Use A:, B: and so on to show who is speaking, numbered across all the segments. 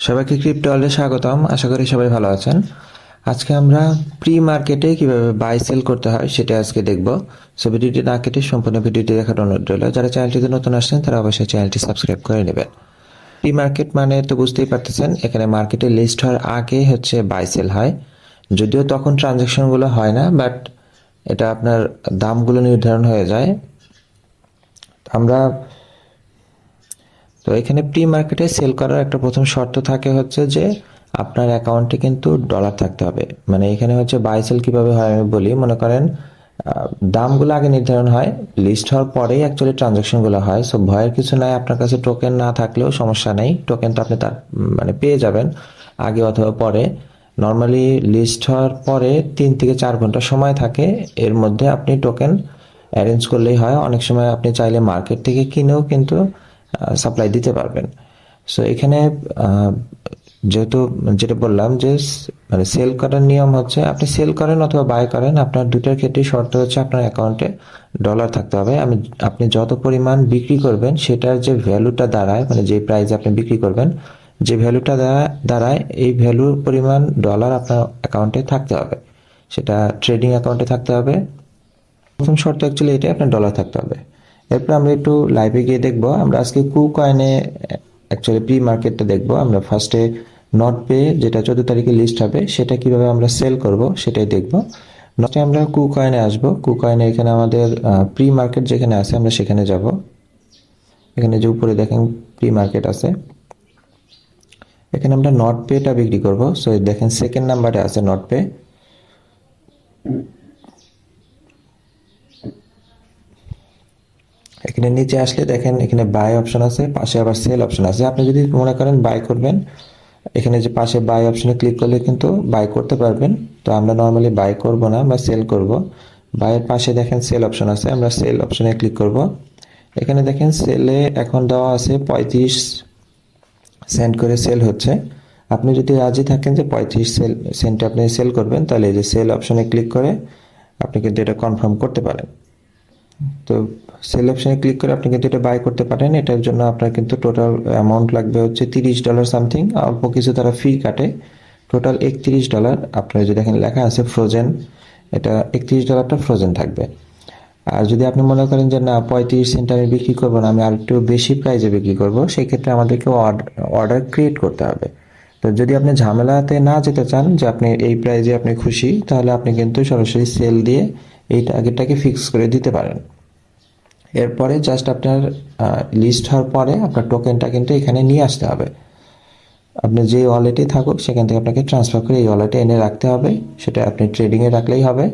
A: সবাইকে ক্রিপ্টো ওয়ার্ল্ডে স্বাগতম। আশা করি সবাই ভালো আছেন। আজকে আমরা প্রি মার্কেটে কিভাবে বাই সেল করতে হয় সেটা আজকে দেখব। সো ভিডিওটি না কেটে সম্পূর্ণ ভিডিওটি দেখার অনুরোধ রইল। যারা চ্যানেলটিতে নতুন আসছেন তারা অবশ্যই চ্যানেলটি সাবস্ক্রাইব করে নেবেন। প্রি মার্কেট মানে তো বুঝতেই পারতেছেন, এখানে মার্কেটে লিস্ট হওয়ার আগে হচ্ছে বাই সেল হয়। যদিও তখন ট্রানজ্যাকশনগুলো হয় না, বাট এটা আপনার দামগুলো নির্ধারণ হয়ে যায়। আমরা তো এখানে প্রি মার্কেটে সেল করার একটা প্রথম শর্ত থাকে হচ্ছে যে আপনার অ্যাকাউন্টে কিন্তু ডলার থাকতে হবে। মানে এখানে হচ্ছে বাই সেল কিভাবে হয় আমি বলি। মনে করেন দামগুলো আগে নির্ধারণ হয়, লিস্ট হওয়ার পরেই অ্যাকচুয়ালি ট্রানজাকশনগুলো হয়। সো ভয়ের কিছু নাই, আপনার কাছে টোকেন না থাকলেও সমস্যা নেই, টোকেন তো আপনি তার মানে পেয়ে যাবেন আগে অথবা পরে। নর্মালি লিস্ট হওয়ার পরে 3 থেকে 4 ঘন্টা সময় থাকে, এর মধ্যে আপনি টোকেন অ্যারেঞ্জ করলেই হয়। অনেক সময় আপনি চাইলে মার্কেট থেকে কিনেও কিন্তু সাপ্লাই দিতে পারবেন। সো এখানে যেহেতু যেটা বললাম যে মানে সেল করার নিয়ম হচ্ছে আপনি সেল করেন অথবা বাই করেন, আপনার দুটার ক্ষেত্রেই শর্ত হচ্ছে আপনার অ্যাকাউন্টে ডলার থাকতে হবে। আপনি যত পরিমাণ বিক্রি করবেন সেটার যে ভ্যালুটা দাঁড়ায়, মানে যে প্রাইসে আপনি বিক্রি করবেন, যে ভ্যালুটা দাঁড়ায় এই ভ্যালুর পরিমাণ ডলার আপনার অ্যাকাউন্টে থাকতে হবে। সেটা ট্রেডিং অ্যাকাউন্টে থাকতে হবে। প্রথম শর্ত অ্যাকচুয়ালি এটাই, আপনার ডলার থাকতে হবে। এরপর আমরা একটু লাইভে গিয়ে দেখব। আমরা আজকে কয়েনে অ্যাকচুয়ালি প্রি মার্কেটটা দেখব। আমরা ফার্স্টে নট পে, যেটা 14 তারিখে লিস্ট হবে, সেটা কিভাবে আমরা সেল করব সেটাই দেখব। নটে আমরা কয়েনে আসব। কয়েনে এখানে আমাদের প্রি মার্কেট যেখানে আছে আমরা সেখানে যাব। এখানে যে উপরে দেখেন প্রি মার্কেট আছে, এখানে আমরা নট পেটা বিক্রি করব। সো দেখেন সেকেন্ড নাম্বারে আছে নট পে। এখানে নিচে আসলে দেখেন এখানে বাই অপশন আছে, পাশে আবার সেল অপশন আছে। আপনি যদি মনে করেন বাই করবেন, এখানে যে পাশে বাই অপশনে ক্লিক করলে কিন্তু বাই করতে পারবেন। তো আমরা নর্মালি বাই করব না, আমরা সেল করব। বাইয়ের পাশে দেখেন সেল অপশন আছে, আমরা সেল অপশনে ক্লিক করব। এখানে দেখেন সেলে এখন দেওয়া আছে 35 সেন্ট করে সেল হচ্ছে। আপনি যদি রাজি থাকেন যে 35 সেন্টে আপনি সেল করবেন, তাহলে এই যে সেল অপশনে ক্লিক করে আপনি কিন্তু এটা কনফার্ম করতে পারেন। তো সেল অপশনে ক্লিক করে আপনি কিন্তু এটা বাই করতে পারেন। এটার জন্য আপনার কিন্তু টোটাল অ্যামাউন্ট লাগবে হচ্ছে $30 সামথিং, অল্প কিছু তারা ফি কাটে। টোটাল $31। আপনার যে দেখেন লেখা আছে ফ্রোজেন, এটা $31টা ফ্রোজেন থাকবে। আর যদি আপনি মনে করেন যে না 35 সেন্ট আমি বিক্রি করবো না, আমি আর একটু বেশি প্রাইসে বিক্রি করবো, সেক্ষেত্রে আমাদেরকে অর্ডার ক্রিয়েট করতে হবে। তো যদি আপনি ঝামেলাতে না যেতে চান যে আপনি এই প্রাইজে আপনি খুশি, তাহলে আপনি কিন্তু সরাসরি সেল দিয়ে এই টার্গেটটাকে ফিক্স করে দিতে পারেন। এরপরে জাস্ট আপনার লিস্ট হওয়ার পরে আপনার টোকেনটা কিন্তু এখানে নিয়ে আসতে হবে। আপনি যে ওয়ালেটে থাকুক সেখান থেকে আপনাকে ট্রান্সফার করে এই ওয়ালেটে এনে রাখতে হবে। সেটা আপনি ট্রেডিংয়ে রাখলেই হবে,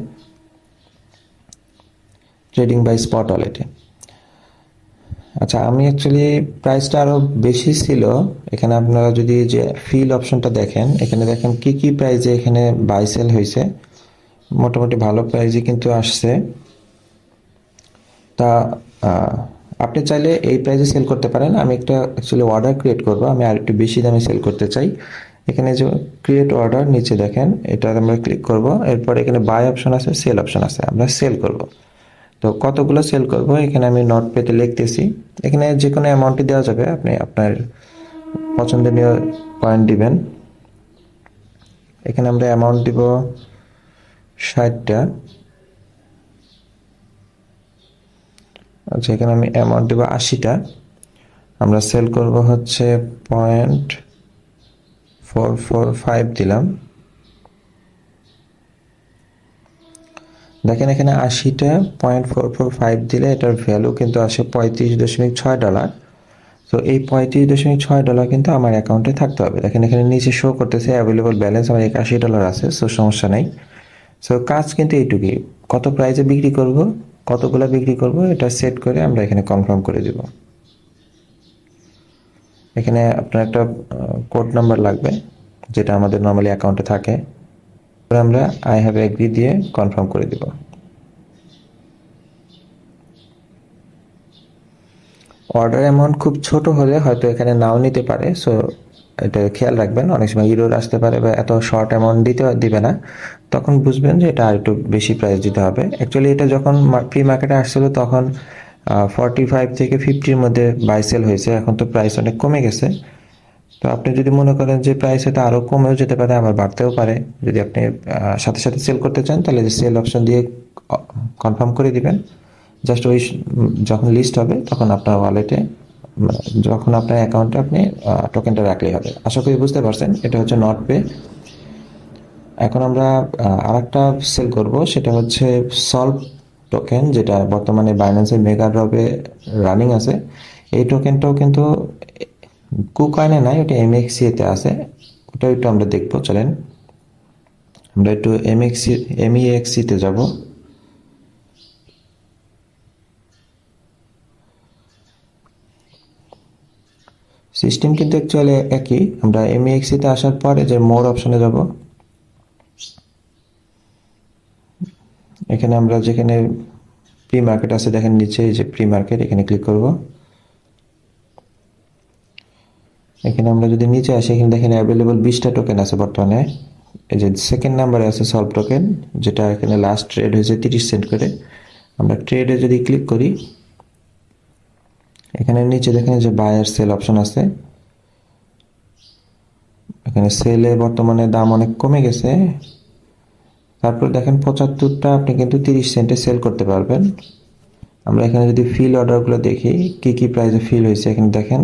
A: ট্রেডিং বাই স্পট ওয়ালেটে। আচ্ছা, আমি অ্যাকচুয়ালি প্রাইসটা আরও বেশি ছিল। এখানে আপনারা যদি যে ফিল অপশনটা দেখেন, এখানে দেখেন কি কি প্রাইসে এখানে বাই সেল হয়েছে। মোটামুটি ভালো প্রাইসে কিন্তু আসছে। তা আপনি চাইলে এই প্রাইসে সেল করতে পারেন। আমি একটা অ্যাকচুয়ালি অর্ডার ক্রিয়েট করব, আমি আর একটু বেশি দামে সেল করতে চাই। এখানে যে ক্রিয়েট অর্ডার নিচে দেখেন, এটা আমরা ক্লিক করব। এরপর এখানে বাই অপশন আছে, সেল অপশন আছে, আমরা সেল করব। তো কতগুলো সেল করব এখানে আমি নোট পেতে লিখতেছি। এখানে যে কোনো অ্যামাউন্টই দেওয়া যাবে, আপনি আপনার পছন্দনীয় পয়েন্ট দিবেন। এখানে আমরা অ্যামাউন্ট দিব 60টা। আচ্ছা, এখানে আমি অ্যামাউন্ট দেবো 80টা। আমরা সেল করব হচ্ছে 0.445 দিলাম। দেখেন এখানে 80টা 0.445 দিলে এটার ভ্যালু কিন্তু আসে $35.6। তো এই $35.6 কিন্তু আমার অ্যাকাউন্টে থাকতে হবে। দেখেন এখানে নিচে শো করতেছে অ্যাভেলেবল ব্যালেন্স আমার $81 আছে। সো সমস্যা নেই। সো কাজ কিন্তু এইটুকুই, কত প্রাইসে বিক্রি করব, কতগুলো বিক্রি করব, এটা সেট করে আমরা এখানে কনফার্ম করে দেব। এখানে আপনার একটা কোড নাম্বার লাগবে, যেটা আমাদের নর্মালি অ্যাকাউন্টে থাকে। আমরা আই হ্যাভ এগ্রি দিয়ে কনফার্ম করে দিব। অর্ডার অ্যামাউন্ট খুব ছোট হলে হয়তো এখানে নাও নিতে পারে। সো এটা খেয়াল রাখবেন, অনেক সময় ইরোর আসতে পারে বা এত শর্ট অ্যামাউন্ট দিবে না। তখন বুঝবেন যে এটা আর একটু বেশি প্রাইস দিতে হবে। অ্যাকচুয়ালি এটা যখন প্রি মার্কেটে আসছিল তখন 45 থেকে 50-র মধ্যে বাই সেল হয়েছে। এখন তো প্রাইস অনেক কমে গেছে। তো আপনি যদি মনে করেন যে প্রাইস হয়তো আরও কমেও যেতে পারে, আবার বাড়তেও পারে, যদি আপনি সাথে সাথে সেল করতে চান তাহলে সেল অপশন দিয়ে কনফার্ম করে দিবেন। জাস্ট ওই যখন লিস্ট হবে তখন আপনার ওয়ালেটে, যখন আপনার অ্যাকাউন্টে আপনি টোকেনটা রাখলেই হবে। আশা করি বুঝতে পারছেন, এটা হচ্ছে নট পে। এখন আমরা আরেকটা সেল করব, সেটা হচ্ছে সলভ টোকেন, যেটা বর্তমানে বাইন্যান্সের মেগা ড্রপে রানিং আছে। এই টোকেনটাও কিন্তু কুকয়েনে নাই, ওটা এমএক্সি তে আছে। ওটা একটু আমরা দেখবো, চলেন আমরা একটু এমইএক্সি তে যাব। সিস্টেম কিন্তু অ্যাকচুয়ালি একই। আমরা এমইএক্সি তে আসার পরে যে মোর অপশনে যাব, এখানে আমরা যেখানে প্রি মার্কেট আছে দেখেন নিচে যে প্রি মার্কেট, এখানে ক্লিক করব। এখানে আমরা যদি নিচে আসি, এখানে দেখেন অ্যাভেলেবল 20টা টোকেন আছে বর্তমানে। এই যে সেকেন্ড নাম্বারে আছে সলভ টোকেন, যেটা এখানে লাস্ট ট্রেড হয়েছে 30 সেন্ট করে। আমরা ট্রেডে যদি ক্লিক করি, এখানে নিচে দেখেন যে বায়ার সেল অপশন আছে। এখানে সেলে বর্তমানে দাম অনেক কমে গেছে। তারপর দেখেন 75টা আপনি কিন্তু 30 সেন্টে সেল করতে পারবেন। আমরা এখানে যদি ফিল অর্ডারগুলো দেখি, কি কি প্রাইসে ফিল হয়েছে, এখানে দেখেন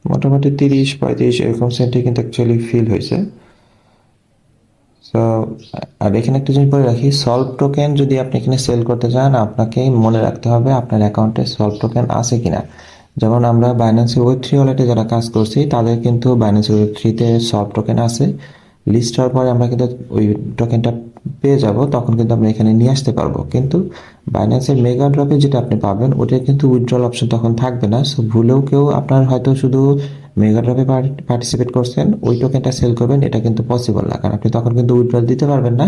A: মোটামুটি 30-35 এরকম সেন্টে কিন্তু অ্যাকচুয়ালি ফিল হয়েছে। সো আর এখানে একটা জিনিস বলে রাখি, সলভ টোকেন যদি আপনি এখানে সেল করতে চান, আপনাকে মনে রাখতে হবে আপনার অ্যাকাউন্টে সলভ টোকেন আছে কিনা। যেমন আমরা বাইন্যান্সের ওয়েব3 ওয়ালেটে যারা কাজ করছি, তাদের কিন্তু বাইন্যান্সের ওয়েব3তে সলভ টোকেন আছে। লিস্ট হওয়ার পরে আমরা কিন্তু ওই টোকেনটা পেয়ে যাব, তখন কিন্তু আমরা এখানে নিয়ে আসতে পারবো। কিন্তু বাইন্যান্সের মেগা ড্রপে যেটা আপনি পাবেন, ওটা কিন্তু উইথড্রল অপশন তখন থাকবে না। সো ভুলেও কেউ আপনার হয়তো শুধু মেগা ড্রপে পার্টিসিপেট করছেন, ওই টোকেনটা সেল করবেন, এটা কিন্তু পসিবল না, কারণ আপনি তখন কিন্তু উইথড্রল দিতে পারবেন না।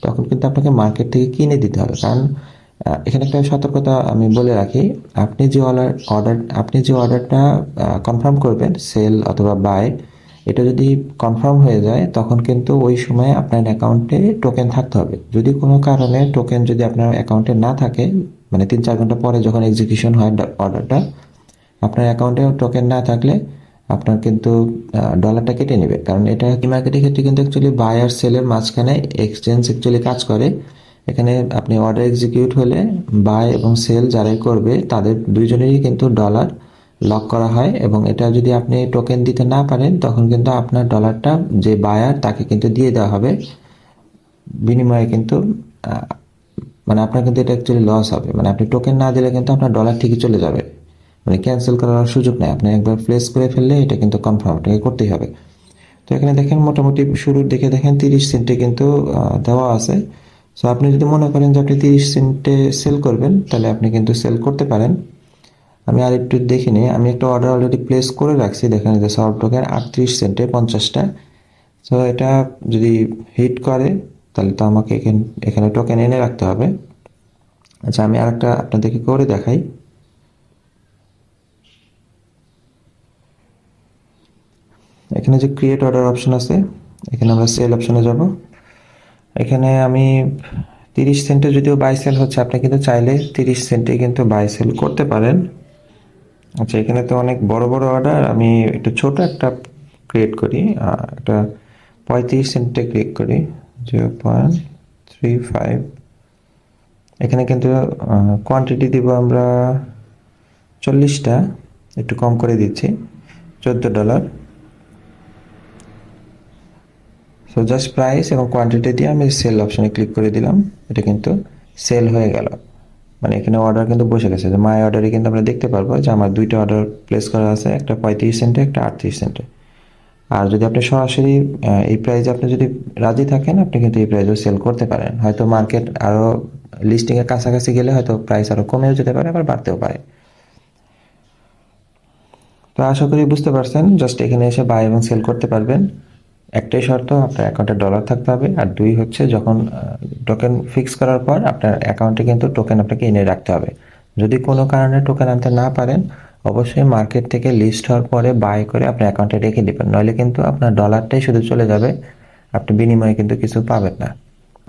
A: তখন কিন্তু আপনাকে মার্কেট থেকে কিনে দিতে হবে। কারণ এখানে একটা সতর্কতা আমি বলে রাখি, আপনি যে অর্ডারটা কনফার্ম করবেন, সেল অথবা বাই, এটা যদি কনফার্ম হয়ে যায়, তখন কিন্তু ওই সময় আপনার অ্যাকাউন্টে টোকেন থাকতে হবে। যদি কোনো কারণে টোকেন যদি আপনার অ্যাকাউন্টে না থাকে, মানে 3-4 ঘন্টা পরে যখন এক্সিকিউশন হয় অর্ডারটা, আপনার অ্যাকাউন্টে টোকেন না থাকলে আপনার কিন্তু ডলারটা কেটে নেবে। কারণ এটা মার্কেটের ক্ষেত্রে কিন্তু অ্যাকচুয়ালি বাই আর সেলের মাঝখানে এক্সচেঞ্জ অ্যাকচুয়ালি কাজ করে। এখানে আপনি অর্ডার এক্সিকিউট হলে বাই এবং সেল যারাই করবে, তাদের দুইজনেরই কিন্তু ডলার লক করা হয়। এবং এটা যদি আপনি টোকেন দিতে না পারেন, তখন কিন্তু আপনার ডলারটা যে বায়ার তাকে কিন্তু দিয়ে দেওয়া হবে। বিনিময়ে কিন্তু মানে আপনার কিন্তু এটা অ্যাকচুয়ালি লস হবে। মানে আপনি টোকেন না দিলে কিন্তু আপনার ডলার ঠিকই চলে যাবে, মানে ক্যান্সেল করার সুযোগ নেই। আপনি একবার প্লেস করে ফেললে এটা কিন্তু কনফার্ম, আপনাকে করতেই হবে। তো এখানে দেখেন মোটামুটি শুরুর দিকে দেখেন 30 সেন্টে কিন্তু দেওয়া আছে। সো আপনি যদি মনে করেন যে আপনি 30 সেন্টে সেল করবেন, তাহলে আপনি কিন্তু সেল করতে পারেন। আমি আর একটু দেখে নিই, আমি একটা অর্ডার অলরেডি প্লেস করে রাখছি। দেখেন যে সলভ টোকেন 38 সেন্টে 50টা। সো এটা যদি হিট করে, তাহলে তো আমাকে এখানে টোকেন এনে রাখতে হবে। আচ্ছা, আমি আরেকটা আপনাদেরকে করে দেখাই। এখানে যে ক্রিয়েট অর্ডার অপশন আছে, এখানে আমরা সেল অপশনে যাব। এখানে আমি 30 সেন্টে যদিও বাই সেল হচ্ছে, আপনি কিন্তু চাইলে 30 সেন্টে কিন্তু বাই সেল করতে পারেন। আচ্ছা, এখানে তো অনেক বড় বড় অর্ডার, আমি একটু ছোট একটা ক্রিয়েট করি, একটা 35 সেন্টে ক্লিক করি, 0.35। এখানে কিন্তু কোয়ান্টিটি দিব আমরা 40টা, একটু কম করে দিচ্ছি, $14। সো জাস্ট প্রাইস এবং কোয়ান্টিটি দিয়ে আমি সেল অপশনে ক্লিক করে দিলাম। এটা কিন্তু সেল হয়ে গেল, মানে এখানে অর্ডার কিন্তু বসে গেছে। যে মাই অর্ডারে কিন্তু আমরা দেখতে পারবো যে আমার দুইটা অর্ডার প্লেস করা আছে, একটা 35 সেন্টে, একটা 38 সেন্টে। আর যদি আপনি সরাসরি এই প্রাইসে আপনি যদি রাজি থাকেন, আপনি কিন্তু এই প্রাইসেও সেল করতে পারেন। হয়তো মার্কেট আরও লিস্টিংয়ের কাছাকাছি গেলে হয়তো প্রাইস আরও কমেও যেতে পারে, আবার বাড়তেও পারে। তো আশা করি বুঝতে পারছেন, জাস্ট এখানে এসে বাই এবং সেল করতে পারবেন। একটাই শর্ত, আপনার অ্যাকাউন্টে ডলার থাকতে হবে। আর দুই হচ্ছে, যখন টোকেন ফিক্স করার পর আপনার অ্যাকাউন্টে কিন্তু টোকেন আপনাকে এনে রাখতে হবে। যদি কোনো কারণে টোকেন আনতে না পারেন, অবশ্যই মার্কেট থেকে লিস্ট হওয়ার পরে বাই করে আপনার অ্যাকাউন্টে রেখে দেবেন, নইলে কিন্তু আপনার ডলারটাই শুধু চলে যাবে, আপনি বিনিময়ে কিন্তু কিছু পাবেন না।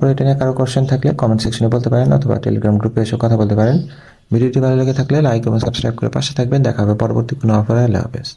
A: তারপর এটা নিয়ে কারো কোশ্চেন থাকলে কমেন্ট সেকশনে বলতে পারেন অথবা টেলিগ্রাম গ্রুপে এসে কথা বলতে পারেন। ভিডিওটি ভালো লেগে থাকলে লাইক এবং সাবস্ক্রাইব করে পাশে থাকবেন। দেখা হবে পরবর্তী কোনো অফারে। আল্লাহ হাফেজ।